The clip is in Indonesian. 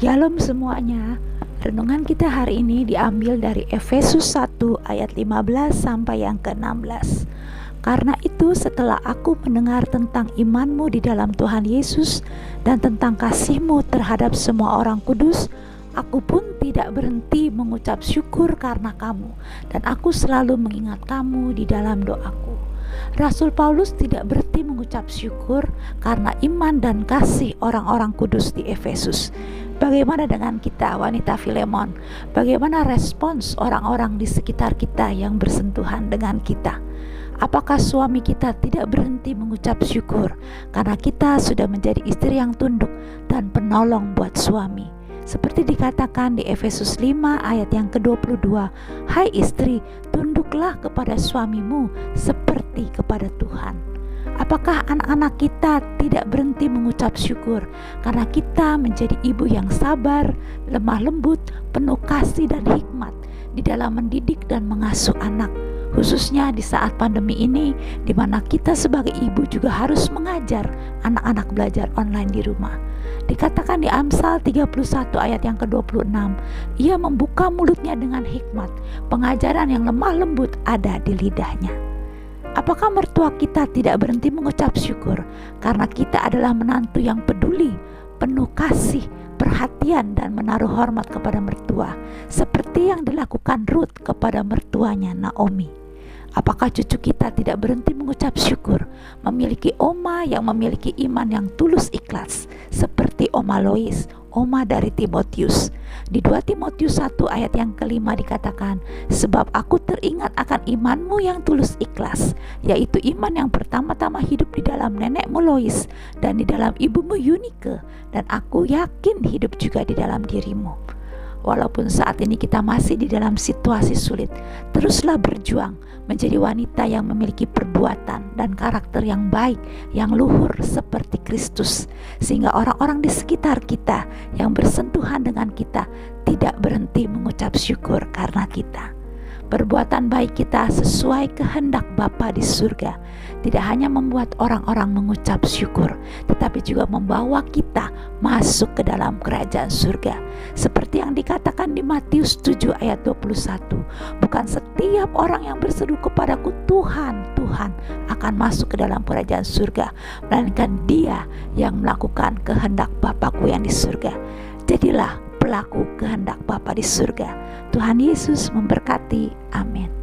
Shalom semuanya. Renungan kita hari ini diambil dari Efesus 1 ayat 15 sampai yang ke-16. Karena itu setelah aku mendengar tentang imanmu di dalam Tuhan Yesus dan tentang kasihmu terhadap semua orang kudus, aku pun tidak berhenti mengucap syukur karena kamu, dan aku selalu mengingat kamu di dalam doaku. Rasul Paulus tidak berhenti mengucap syukur karena iman dan kasih orang-orang kudus di Efesus. Bagaimana dengan kita, wanita Filemon? Bagaimana respons orang-orang di sekitar kita yang bersentuhan dengan kita? Apakah suami kita tidak berhenti mengucap syukur karena kita sudah menjadi istri yang tunduk dan penolong buat suami? Seperti dikatakan di Efesus 5 ayat yang ke-22, hai istri, tunduklah kepada suamimu seperti kepada Tuhan. Apakah anak-anak kita tidak berhenti mengucap syukur karena kita menjadi ibu yang sabar, lemah lembut, penuh kasih dan hikmat di dalam mendidik dan mengasuh anak, khususnya di saat pandemi ini, di mana kita sebagai ibu juga harus mengajar anak-anak belajar online di rumah. Dikatakan di Amsal 31 ayat yang ke-26, ia membuka mulutnya dengan hikmat, pengajaran yang lemah lembut ada di lidahnya. Apakah mertua kita tidak berhenti mengucap syukur karena kita adalah menantu yang peduli, penuh kasih, perhatian dan menaruh hormat kepada mertua, seperti yang dilakukan Ruth kepada mertuanya Naomi? Apakah cucu kita tidak berhenti mengucap syukur memiliki oma yang memiliki iman yang tulus ikhlas, seperti Oma Lois, oma dari Timotius? Di 2 Timotius 1 ayat yang ke-5 dikatakan, sebab aku teringat akan imanmu yang tulus ikhlas, yaitu iman yang pertama-tama hidup di dalam nenekmu Lois dan di dalam ibumu Yunike, dan aku yakin hidup juga di dalam dirimu. Walaupun saat ini kita masih di dalam situasi sulit, teruslah berjuang menjadi wanita yang memiliki perbuatan dan karakter yang baik, yang luhur seperti Kristus, sehingga orang-orang di sekitar kita yang bersentuhan dengan kita tidak berhenti mengucap syukur karena kita. Perbuatan baik kita sesuai kehendak Bapa di surga tidak hanya membuat orang-orang mengucap syukur, tetapi juga membawa kita masuk ke dalam kerajaan surga. Seperti yang dikatakan di Matius 7 ayat 21, bukan setiap orang yang berseru kepadaku Tuhan, Tuhan akan masuk ke dalam kerajaan surga, melainkan dia yang melakukan kehendak Bapakku yang di surga. Jadilah pelaku kehendak Bapa di surga. Tuhan Yesus memberkati. Amin.